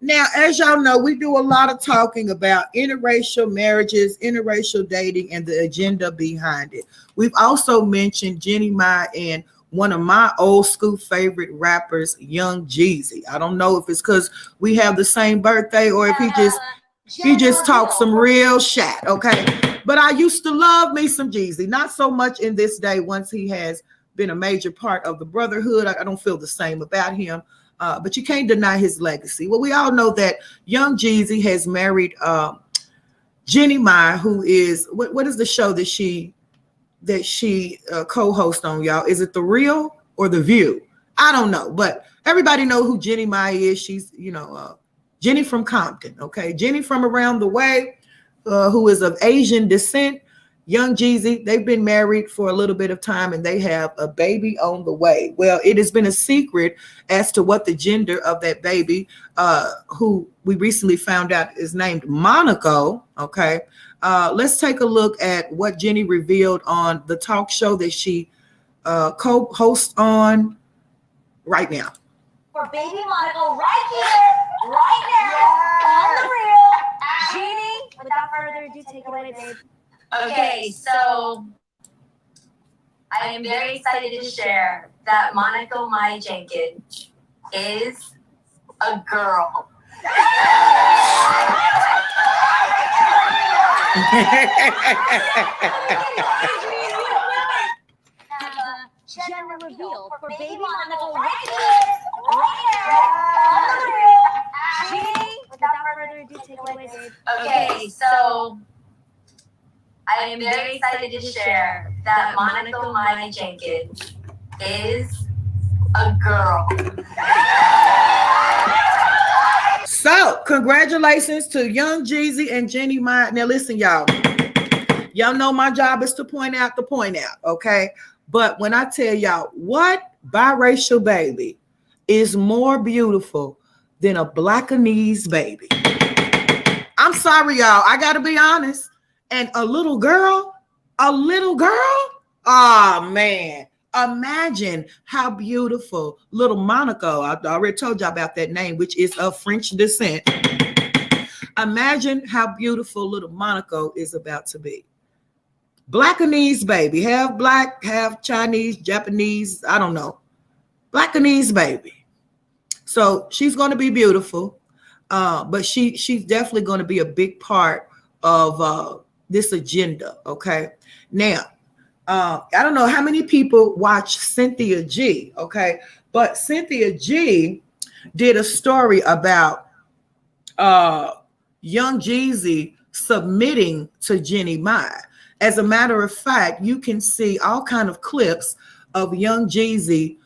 Now, as y'all know, we do a lot of talking about interracial marriages, interracial dating, and the agenda behind it. We've also mentioned Jenny Mai and one of my old school favorite rappers, Young Jeezy. I don't know if it's because we have the same birthday or if he just talks some real shit, okay? But I used to love me some Jeezy, not so much in this day once he has been a major part of the brotherhood. I don't feel the same about him. But you can't deny his legacy. Well, we all know that Young Jeezy has married Jenny Mai, who is what is the show that she co-hosts on, y'all? Is it The Real or The View? I don't know, but everybody know who Jenny Mai is. She's, you know, Jenny from Compton, okay? Jenny from around the way, who is of Asian descent. Young Jeezy, they've been married for a little bit of time and they have a baby on the way. Well, it has been a secret as to what the gender of that baby, who we recently found out is named Monaco. Okay. Let's take a look at what Jenny revealed on the talk show that she co-hosts on right now. For baby Monaco right here, right now, on The Real. Jeannie, without further ado, take it away, babe. Okay, so I am very excited to share that Monaco Mai Jenkins is a girl. Gender reveal for baby Monaco right here, on The Real. Jeannie, without further ado, take it away, babe. Okay, so I am very excited to share that Monaco Mai Jenkins is a girl. So, congratulations to Young Jeezy and Jenny Mai. Now, listen, y'all. Y'all know my job is to point out, okay? But when I tell y'all what biracial baby is more beautiful than a Blackanese baby, I'm sorry, y'all. I got to be honest. And a little girl, oh, man. Imagine how beautiful little Monaco, I already told y'all about that name, which is of French descent. Imagine how beautiful little Monaco is about to be. Blackanese baby, half black, half Chinese, Japanese, I don't know. Blackanese baby. So she's going to be beautiful, but she's definitely going to be a big part of this agenda, okay? Now, I don't know how many people watch Cynthia G, okay? But Cynthia G did a story about young Jeezy submitting to Jenny Mai. As a matter of fact, you can see all kind of clips of young Jeezy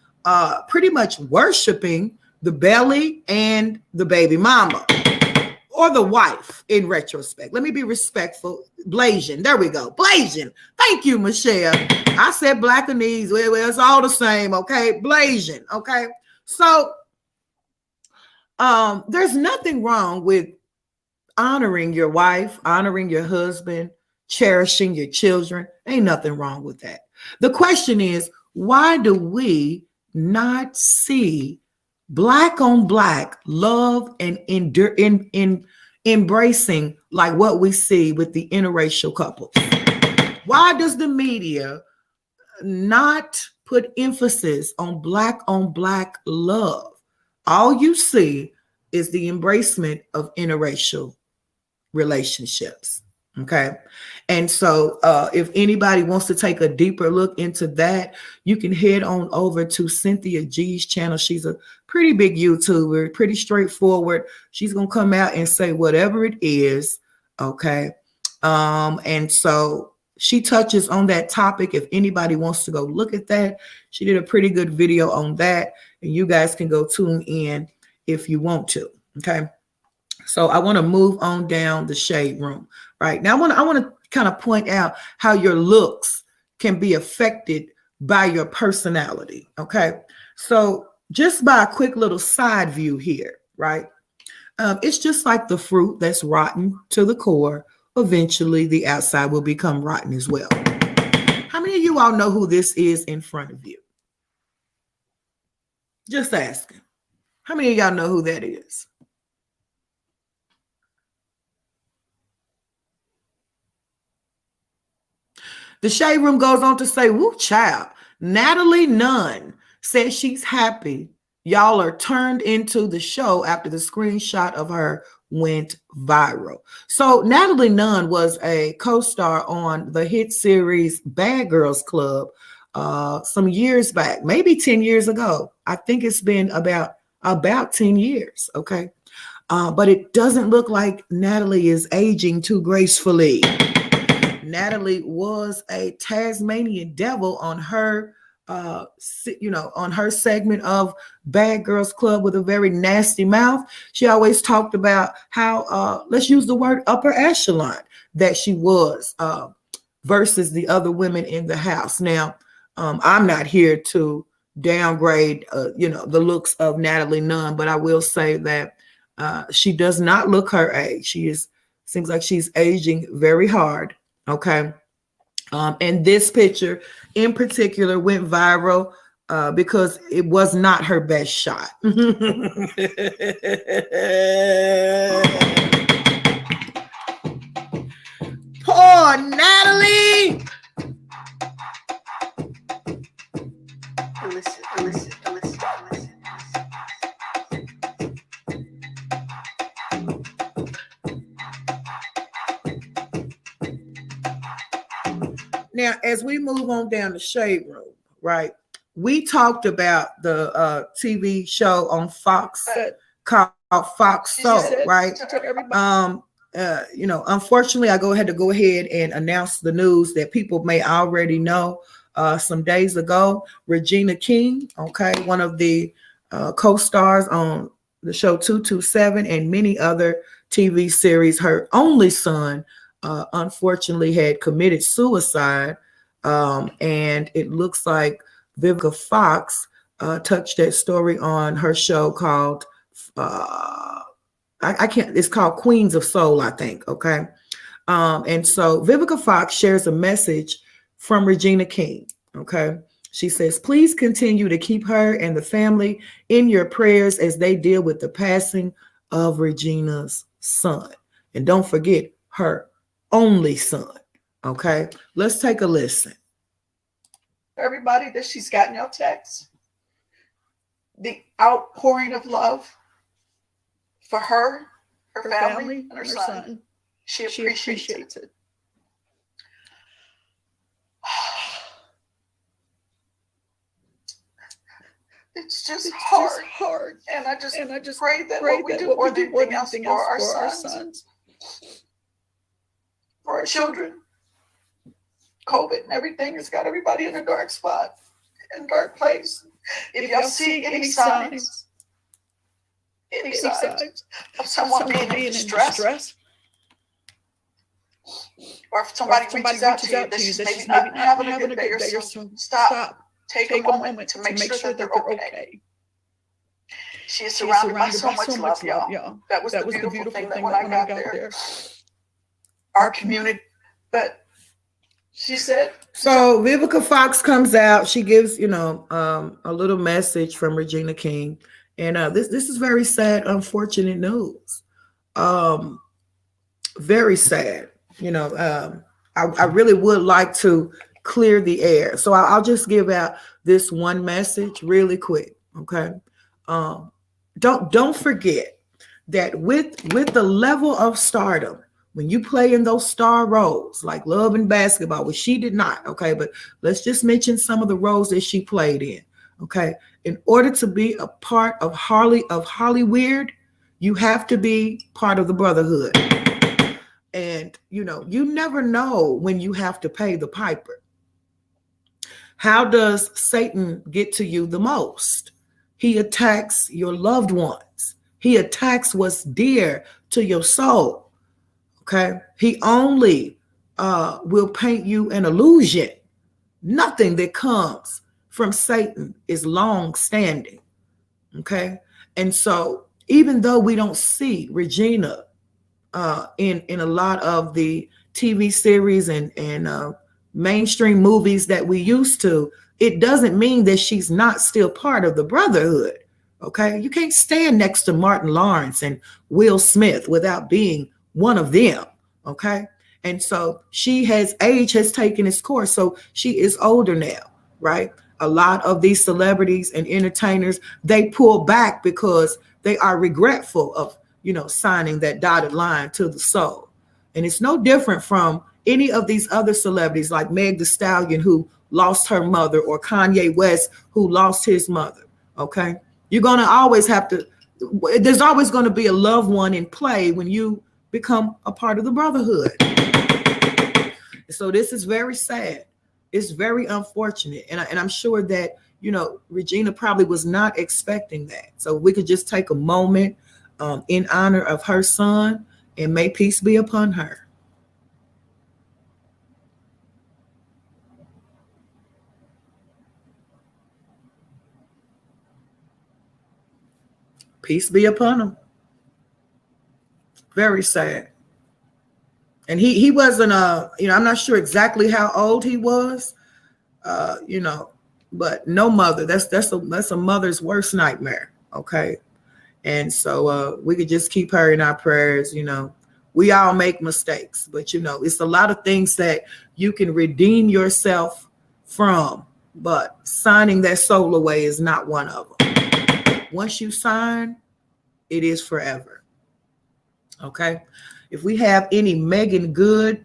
pretty much worshiping the belly and the baby mama, or the wife in retrospect. Let me be respectful. Blasian. There we go. Blasian. Thank you, Michelle. I said Blackanese. Well, it's all the same, okay? Blasian, okay? So there's nothing wrong with honoring your wife, honoring your husband, cherishing your children. Ain't nothing wrong with that. The question is, why do we not see black on black love and embracing like what we see with the interracial couples? Why does the media not put emphasis on black love? All you see is the embracement of interracial relationships. Okay. And so if anybody wants to take a deeper look into that, you can head on over to Cynthia G's channel. She's a pretty big YouTuber, pretty straightforward. She's going to come out and say whatever it is. Okay. And so she touches on that topic. If anybody wants to go look at that, she did a pretty good video on that. And you guys can go tune in if you want to. Okay. So I want to move on down the shade room right now. I want to kind of point out how your looks can be affected by your personality. Okay. So just by a quick little side view here, right? It's just like the fruit that's rotten to the core. Eventually the outside will become rotten as well. How many of you all know who this is in front of you? Just asking. How many of y'all know who that is? The shade room goes on to say, woo child, Natalie Nunn says she's happy y'all are turned into the show after the screenshot of her went viral. So Natalie Nunn was a co-star on the hit series Bad Girls Club some years back, maybe 10 years ago. I think it's been about 10 years, okay? But it doesn't look like Natalie is aging too gracefully. Natalie was a Tasmanian devil on her, on her segment of Bad Girls Club with a very nasty mouth. She always talked about how, let's use the word upper echelon that she was versus the other women in the house. Now, I'm not here to downgrade, the looks of Natalie Nunn, but I will say that she does not look her age. Seems like she's aging very hard. Okay. And this picture in particular went viral because it was not her best shot. Poor Natalie. Listen. Now, as we move on down the shade room, right, we talked about the TV show on Fox called Fox Soul, right? Unfortunately, I had to go ahead and announce the news that people may already know. Some days ago, Regina King, okay, one of the co-stars on the show 227 and many other TV series, her only son unfortunately had committed suicide. And it looks like Vivica Fox touched that story on her show called, I can't, it's called Queens of Soul, I think. Okay. And so Vivica Fox shares a message from Regina King. Okay. She says, please continue to keep her and the family in your prayers as they deal with the passing of Regina's son. And don't forget her only son. Okay. Let's take a listen. Everybody that she's gotten your texts, the outpouring of love for her family, and her son. She appreciates it. It's just hard. And I just pray that what we do more than anything else for our sons, for our children. COVID and everything has got everybody in a dark spot, in a dark place. If y'all see any signs of someone being in distress, or if somebody reaches out to you that's maybe not having a good day or something, stop. Take a moment to make sure that they're okay. She is surrounded by so much love, y'all. That was the beautiful thing that when I got there, our community, but she said. So Vivica Fox comes out. She gives, a little message from Regina King. And this is very sad, unfortunate news. Very sad. I really would like to clear the air. So I'll just give out this one message really quick. Okay. Don't forget that with the level of stardom, when you play in those star roles like Love and Basketball, which she did not. Okay. But let's just mention some of the roles that she played in. Okay. In order to be a part of Hollyweird, you have to be part of the Brotherhood. And, you never know when you have to pay the piper. How does Satan get to you the most? He attacks your loved ones. He attacks what's dear to your soul. Okay. He only will paint you an illusion. Nothing that comes from Satan is long standing. Okay. And so even though we don't see Regina in a lot of the TV series and mainstream movies that we used to, it doesn't mean that she's not still part of the Brotherhood. Okay. You can't stand next to Martin Lawrence and Will Smith without being one of them. Okay. And so age has taken its course. So she is older now, right? A lot of these celebrities and entertainers, they pull back because they are regretful of, signing that dotted line to the soul. And it's no different from any of these other celebrities like Meg Thee Stallion, who lost her mother, or Kanye West, who lost his mother. Okay. You're going to always there's always going to be a loved one in play when you become a part of the Brotherhood. So this is very sad. It's very unfortunate. And I'm sure that, Regina probably was not expecting that. So we could just take a moment in honor of her son, and may peace be upon her. Peace be upon him. Very sad. And he wasn't I'm not sure exactly how old he was, but no mother. That's a mother's worst nightmare. Okay. And so we could just keep her in our prayers. We all make mistakes, but it's a lot of things that you can redeem yourself from, but signing that soul away is not one of them. Once you sign, it is forever. Okay. If we have any Megan Good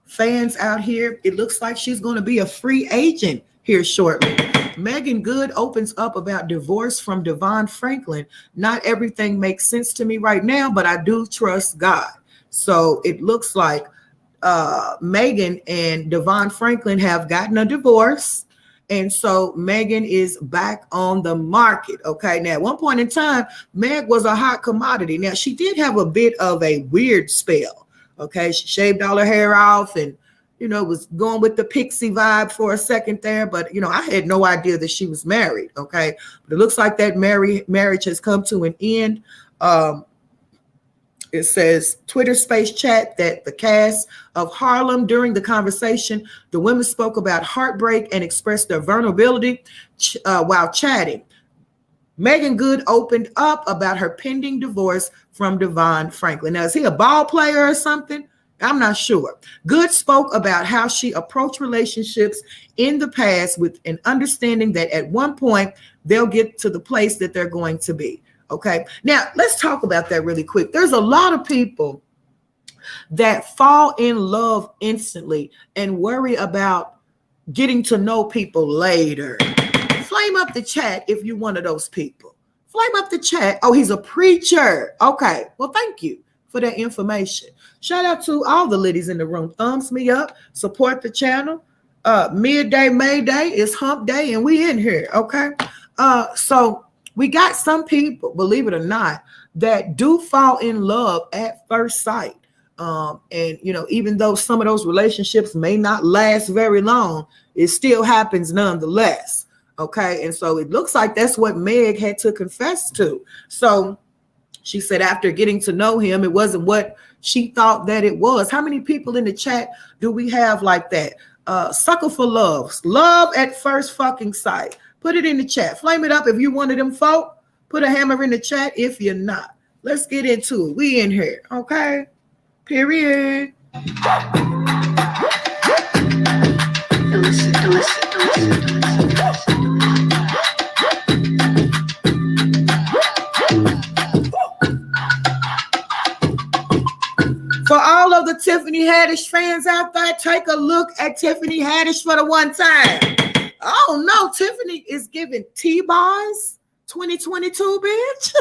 fans out here, it looks like she's going to be a free agent here shortly. Megan Good opens up about divorce from Devon Franklin. Not everything makes sense to me right now, but I do trust God. So it looks like Megan and Devon Franklin have gotten a divorce. And so Megan is back on the market. Okay. Now, at one point in time, Meg was a hot commodity. Now, she did have a bit of a weird spell. Okay, she shaved all her hair off and, you know, was going with the pixie vibe for a second there. But, you know, I had no idea that she was married. Okay, but it looks like that marriage has come to an end. It says Twitter space chat that the cast of Harlem during the conversation, the women spoke about heartbreak and expressed their vulnerability while chatting. Megan Good opened up about her pending divorce from Devon Franklin. Now, is he a ball player or something? I'm not sure. Good spoke about how she approached relationships in the past with an understanding that at one point they'll get to the place that they're going to be. Okay. Now, let's talk about that really quick. There's a lot of people that fall in love instantly and worry about getting to know people later. Flame up the chat if you're one of those people. Flame up the chat. Oh, he's a preacher. Okay. Well, thank you for that information. Shout out to all the ladies in the room. Thumbs me up. Support the channel. Midday Mayday is hump day and we in here. Okay. So we got some people, believe it or not, that do fall in love at first sight. And, you know, even though some of those relationships may not last very long, it still happens nonetheless. Okay. And so it looks like that's what Meg had to confess to. So she said after getting to know him, it wasn't what she thought that it was. How many people in the chat do we have like that? Sucker for love. Love at first fucking sight. Put it in the chat. Flame it up if you one of them folk. Put a hammer in the chat if you're not. Let's get into it. We in here. Okay. Period. For all of the Tiffany Haddish fans out there, take a look at Tiffany Haddish for the one time. Oh no, Tiffany is giving T-Bars 2022, bitch.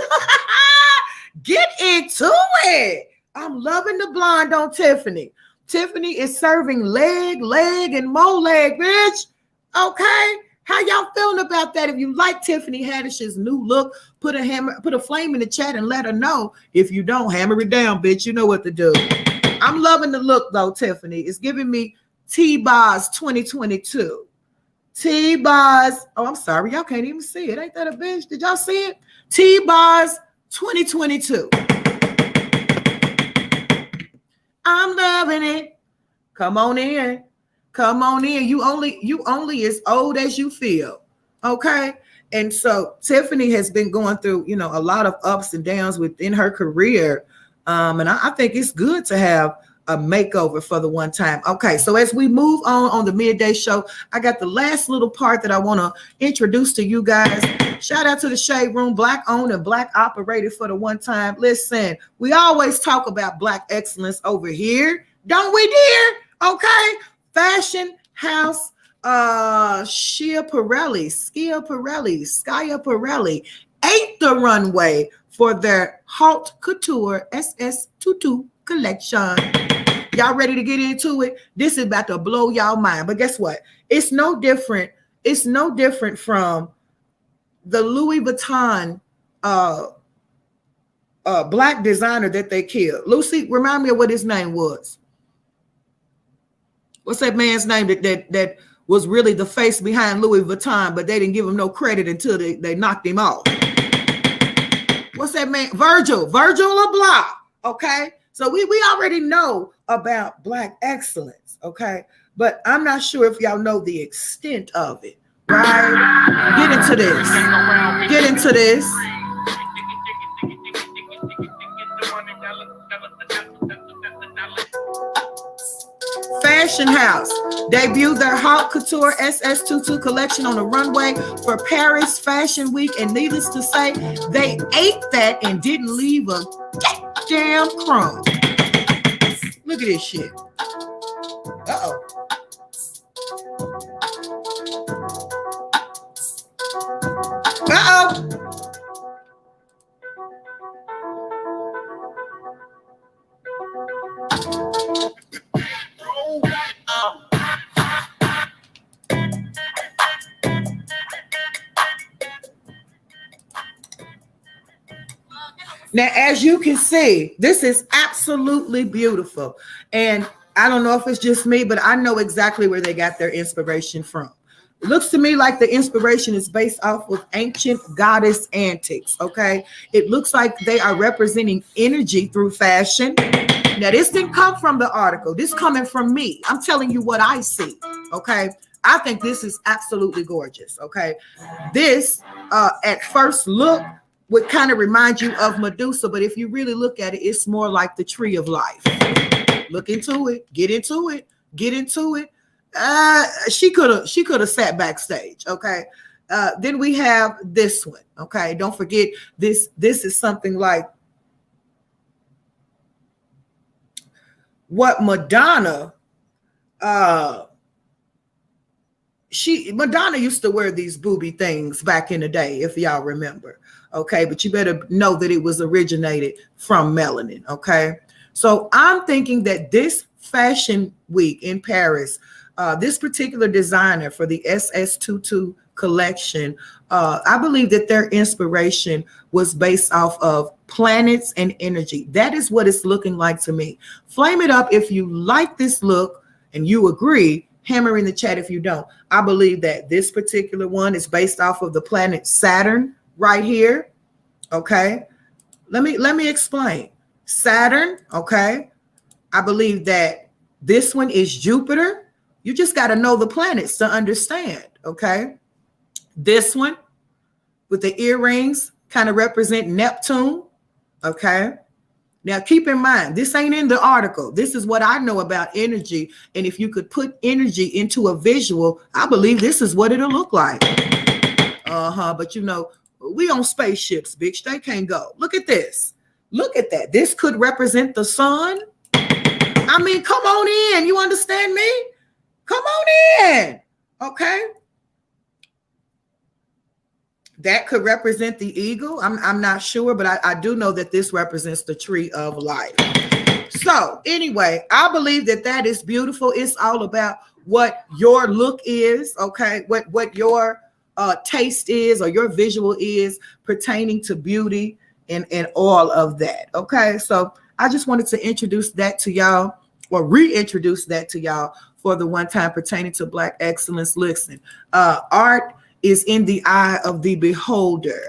Get into it. I'm loving the blonde on Tiffany. Tiffany is serving leg, and more leg, bitch. Okay. How y'all feeling about that? If you like Tiffany Haddish's new look, put a flame in the chat and let her know. If you don't, hammer it down, bitch. You know what to do. I'm loving the look though, Tiffany. It's giving me T-Bars 2022. T-Bars. Oh, I'm sorry. Y'all can't even see it. Ain't that a bitch? Did y'all see it? T-Bars 2022. I'm loving it. Come on in. Come on in. You only as old as you feel. Okay. And so Tiffany has been going through, you know, a lot of ups and downs within her career. And I think it's good to have a makeover for the one time. Okay. So as we move on the midday show, I got the last little part that I want to introduce to you guys. Shout out to the Shade Room, Black owned and Black operated for the one time. Listen, we always talk about Black excellence over here. Don't we, dear? Okay. Fashion house, Skya Pirelli ate the runway for their haute couture SS Tutu collection. Y'all ready to get into it? This is about to blow y'all mind. But guess what? It's no different. It's no different from the Louis Vuitton Black designer that they killed. Lucy, remind me of what his name was. What's that man's name that was really the face behind Louis Vuitton, but they didn't give him no credit until they knocked him off? What's that man? Virgil Abloh. Okay. So we already know about Black excellence. Okay. But I'm not sure if y'all know the extent of it. Right? Get into this. Get into this. Fashion house debuted their haute couture SS22 collection on the runway for Paris Fashion Week, and needless to say, they ate that and didn't leave a damn crumb. Look at this shit. Uh-oh. Uh-oh. Now, as you can see, this is absolutely absolutely beautiful. And I don't know if it's just me, but I know exactly where they got their inspiration from. It looks to me like the inspiration is based off of ancient goddess antics, okay? It looks like they are representing energy through fashion. Now, this didn't come from the article. This coming from me. I'm telling you what I see, okay? I think this is absolutely gorgeous, okay? This, at first look, would kind of remind you of Medusa, but if you really look at it, it's more like the tree of life. Look into it. Get into it. Get into it. She could have sat backstage. Okay. Then we have this one. Okay. Don't forget this. This is something like what Madonna. Madonna used to wear these booby things back in the day, if y'all remember. Okay. But you better know that it was originated from melanin. Okay. So I'm thinking that this fashion week in Paris, this particular designer for the SS22 collection, I believe that their inspiration was based off of planets and energy. That is what it's looking like to me. Flame it up if you like this look and you agree. Hammer in the chat if you don't. I believe that this particular one is based off of the planet Saturn right here. Okay. Let me explain. Saturn, okay. I believe that this one is Jupiter. You just got to know the planets to understand, okay? This one with the earrings kind of represent Neptune, okay? Now, keep in mind, this ain't in the article. This is what I know about energy. And if you could put energy into a visual, I believe this is what it'll look like. But you know, we on spaceships, bitch. They can't go. Look at this. Look at that. This could represent the sun. I mean, come on in. You understand me? Come on in. Okay. That could represent the eagle. I'm not sure, but I do know that this represents the tree of life. So anyway, I believe that that is beautiful. It's all about what your look is, okay? What your taste is or your visual is pertaining to beauty and all of that, okay? So I just wanted to introduce that to y'all, or reintroduce that to y'all for the one time pertaining to Black excellence. Listen, art is in the eye of the beholder.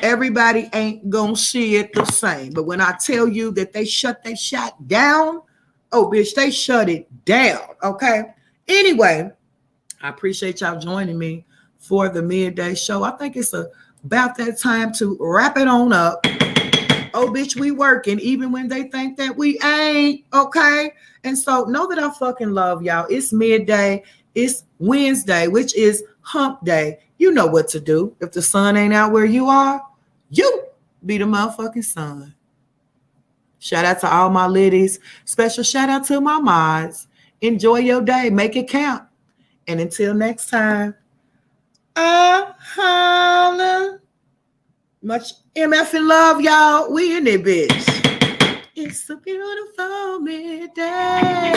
Everybody ain't gonna see it the same, but when I tell you that they shut that shot down, oh bitch, they shut it down, okay? Anyway, I appreciate y'all joining me for the midday show. I think it's about that time to wrap it on up. Oh, bitch, we working even when they think that we ain't, okay? And so know that I fucking love y'all. It's midday. It's Wednesday, which is hump day. You know what to do. If the sun ain't out where you are, you be the motherfucking sun. Shout out to all my ladies. Special shout out to my mods. Enjoy your day. Make it count. And until next time, holla. Much MF and love, y'all. We in it, bitch. It's a beautiful midday.